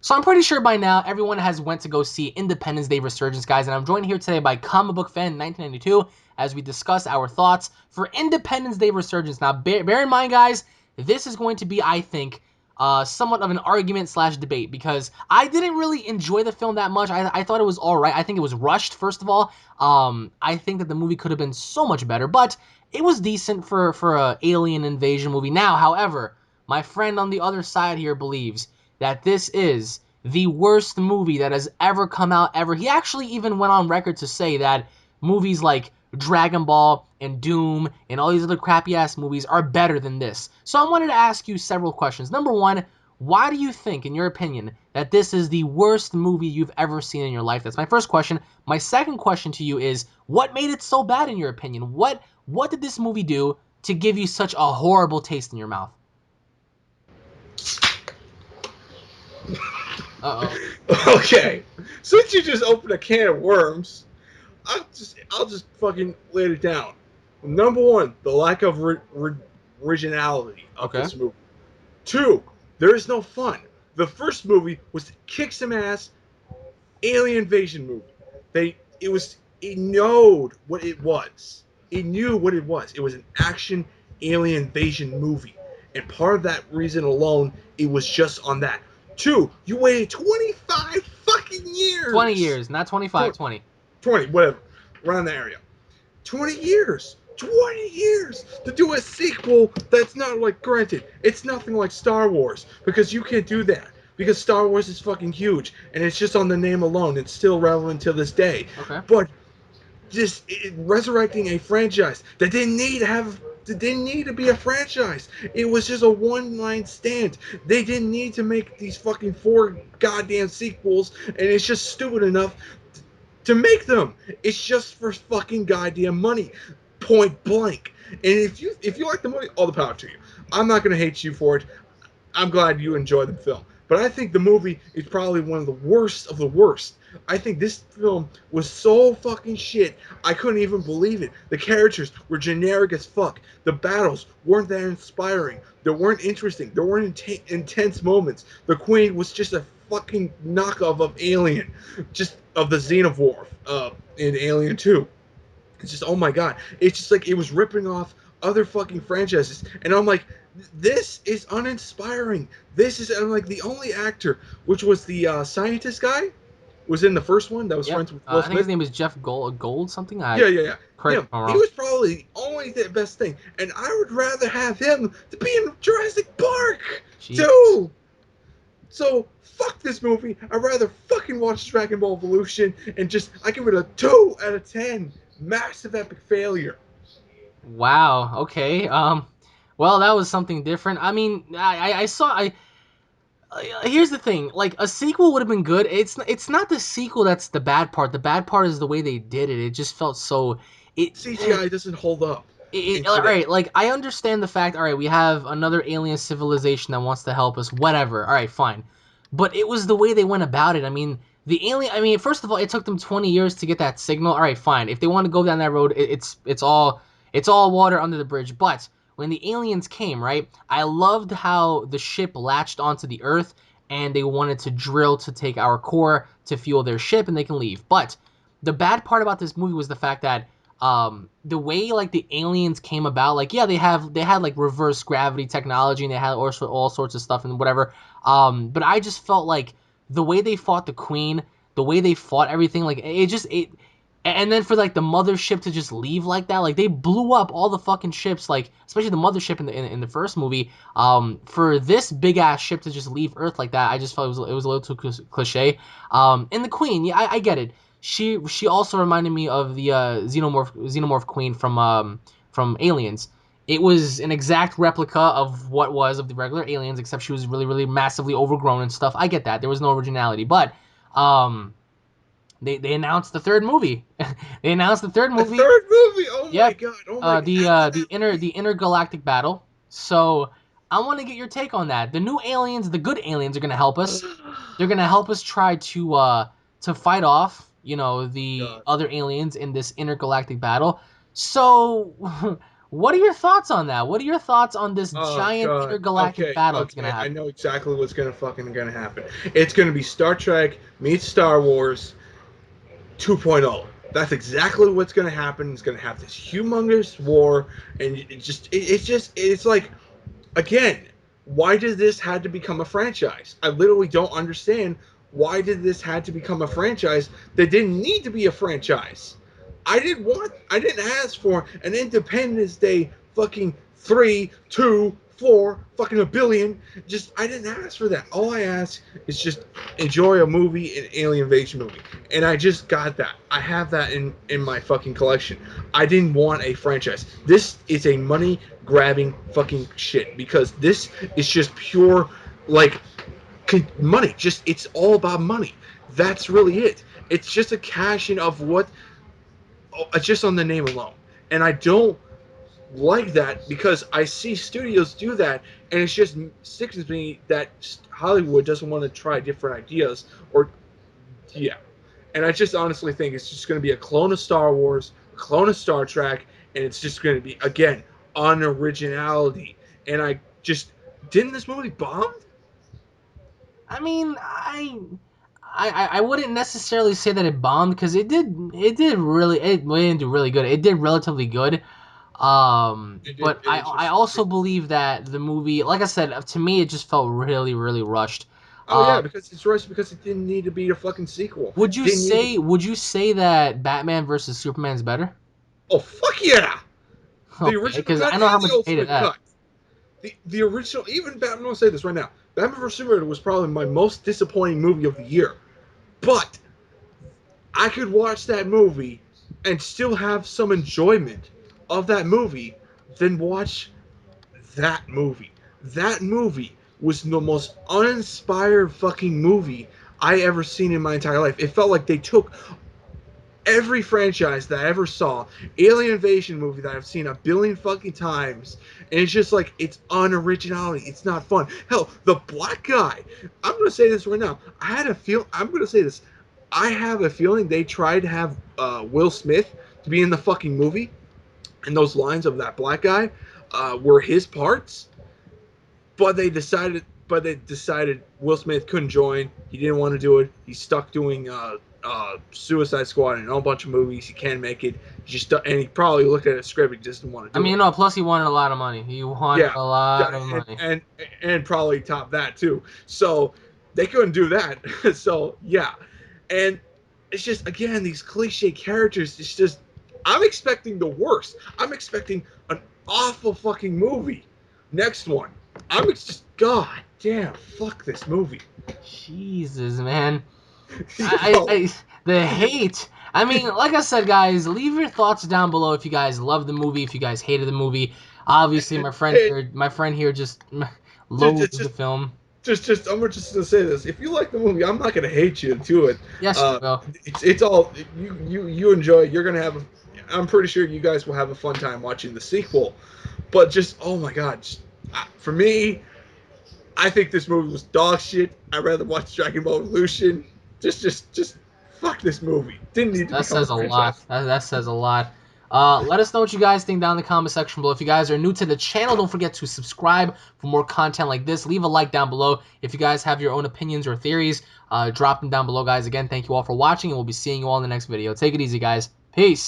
So I'm pretty sure by now everyone has went to go see Independence Day Resurgence, guys, and I'm joined here today by Comic Book Fan 1992 as we discuss our thoughts for Independence Day Resurgence. Now, bear in mind, guys, this is going to be, I think, somewhat of an argument slash debate because I didn't really enjoy the film that much. I thought it was all right. I think it was rushed, first of all. I think that the movie could have been so much better, but it was decent for a alien invasion movie. Now, however, my friend on the other side here believes that this is the worst movie that has ever come out ever. He actually even went on record to say that movies like Dragon Ball and Doom and all these other crappy ass movies are better than this. So I wanted to ask you several questions. Number one, why do you think, in your opinion, that this is the worst movie you've ever seen in your life? That's my first question. My second question to you is, what made it so bad in your opinion? What did this movie do to give you such a horrible taste in your mouth? Uh oh. Okay, since you just opened a can of worms, I'll just fucking lay it down. Number one, the lack of originality of Okay. this movie. Two, there is no fun. The first movie was to kick some ass alien invasion movie. It knowed what it was. It knew what it was. It was an action alien invasion movie. And part of that reason alone, it was just on that. Two, you waited 25 fucking 20 years. years, not 25, 20. 20, whatever, around the area. 20 years. 20 years to do a sequel that's not like, granted, it's nothing like Star Wars because you can't do that because Star Wars is fucking huge and it's just on the name alone. It's still relevant to this day. Okay. But just resurrecting a franchise that didn't need to be a franchise. It was just a one-line stand. They didn't need to make these fucking four goddamn sequels, and it's just stupid enough to make them. It's just for fucking goddamn money, point blank. And if you like the money, all the power to you. I'm not gonna hate you for it. I'm glad you enjoyed the film. But I think the movie is probably one of the worst of the worst. I think this film was so fucking shit, I couldn't even believe it. The characters were generic as fuck. The battles weren't that inspiring. They weren't interesting. There weren't intense moments. The Queen was just a fucking knockoff of Alien, just of the Xenomorph in Alien 2. It's just, oh my god. It's just like it was ripping off other fucking franchises. And I'm like, this is uninspiring. I'm like, the only actor, which was the scientist guy, was in the first one that was Yep. friends with Will I think his Smith. name is Jeff Gold something. Yeah, yeah, yeah. Correct me Him. if I'm He wrong. was probably the only best thing. And I would rather have him to be in Jurassic Park, Jesus. too. So, fuck this movie. I'd rather fucking watch Dragon Ball Evolution and just, I give it a 2 out of 10. Massive epic failure. Wow. Okay. Well, that was something different. I mean, I saw. Here's the thing. Like a sequel would have been good. It's not the sequel that's the bad part. The bad part is the way they did it. It just felt so. It. CGI doesn't hold up in All today. right, like I understand the fact. All right, we have another alien civilization that wants to help us. Whatever. All right, fine. But it was the way they went about it. I mean, the alien. I mean, first of all, it took them 20 years to get that signal. All right, fine. If they want to go down that road, it's all water under the bridge. But when the aliens came, right? I loved how the ship latched onto the Earth and they wanted to drill to take our core to fuel their ship and they can leave. But the bad part about this movie was the fact that the way like the aliens came about, like yeah, they had like reverse gravity technology and they had all sorts of stuff and whatever. But I just felt like the way they fought the Queen, the way they fought everything, like it, and then for like the mothership to just leave like that, like they blew up all the fucking ships, like especially the mothership in the first movie. For this big ass ship to just leave Earth like that, I just felt it was a little too cliche. And the Queen, yeah, I get it. She also reminded me of the xenomorph queen from Aliens. It was an exact replica of what was of the regular aliens, except she was really really massively overgrown and stuff. I get that there was no originality, but um, they announced the third movie. They announced the third A movie. third movie. Oh my Yep. god. Oh my god. The After the that inner movie. the intergalactic battle. So I want to get your take on that. The new aliens, the good aliens, are gonna help us. They're gonna help us try to fight off, the God. other aliens in this intergalactic battle. So What are your thoughts on that? What are your thoughts on this Oh giant god. intergalactic Okay, battle that's gonna okay. I happen? know exactly what's gonna happen. It's gonna be Star Trek meets Star Wars 2.0. That's exactly what's gonna happen. It's gonna have this humongous war, and it's like, again, why did this had to become a franchise? I literally don't understand why did this had to become a franchise that didn't need to be a franchise. I didn't ask for an Independence Day fucking 3, 2, 4, fucking a billion. Just I didn't ask for that. All I ask is just enjoy a movie, an alien invasion movie. And I just got that. I have that in my fucking collection. I didn't want a franchise. This is a money grabbing fucking shit because this is just pure like money. Just it's all about money. That's really it. It's just a cash in of what just on the name alone. And I don't like that because I see studios do that, and it's just sickens me that Hollywood doesn't want to try different ideas or yeah. And I just honestly think it's just going to be a clone of Star Wars, a clone of Star Trek, and it's just going to be again unoriginality. And I just didn't this movie bomb? I mean, I wouldn't necessarily say that it bombed because it did really it didn't do really good. It did relatively good. But I also believe that the movie, like I said, to me it just felt really rushed. Oh yeah, Um, because it's rushed because it didn't need to be a fucking sequel. would you Didn't need. say would you say that Batman versus Superman's better? Oh fuck yeah! The Okay, original because cut I know how and much the you hated ultimate that. cut. The original, even Batman. I'm gonna say this right now. Batman vs Superman was probably my most disappointing movie of the year. But I could watch that movie and still have some enjoyment of that movie than watch that movie. That movie was the most uninspired fucking movie I ever seen in my entire life. It felt like they took every franchise that I ever saw, alien invasion movie that I've seen a billion fucking times, and it's just like it's unoriginality. It's not fun. Hell, the black guy. I'm gonna say this right now. I had a feel. I'm gonna say this. I have a feeling they tried to have Will Smith to be in the fucking movie, and those lines of that black guy were his parts, but they decided Will Smith couldn't join. He didn't want to do it. He's stuck doing Suicide Squad and a whole bunch of movies. He can't make it. And he probably looked at a script. He just didn't want to I do mean, it. no. Plus, he wanted a lot of money. He wanted Yeah, a lot of and money. and, and probably top that too. So they couldn't do that. So yeah, and it's just again these cliche characters. It's just I'm expecting the worst. I'm expecting an awful fucking movie. Next one. Just god damn fuck this movie. Jesus, man. I, Yo, I, the hate. I mean, like I said, guys, leave your thoughts down below if you guys loved the movie, if you guys hated the movie. Obviously, and, and my friend here just just, loathes the just film. I'm just gonna say this. If you like the movie, I'm not gonna hate you to it. Yes, you Uh, will. it's all you enjoy. You're gonna have. I'm pretty sure you guys will have a fun time watching the sequel. But just oh my god, for me, I think this movie was dog shit. I'd rather watch Dragon Ball Evolution. Just fuck this movie. Didn't need to That become a says a lot. franchise. That says a lot. Let us know what you guys think down in the comment section below. If you guys are new to the channel, don't forget to subscribe for more content like this. Leave a like down below. If you guys have your own opinions or theories, drop them down below, guys. Again, thank you all for watching, and we'll be seeing you all in the next video. Take it easy, guys. Peace.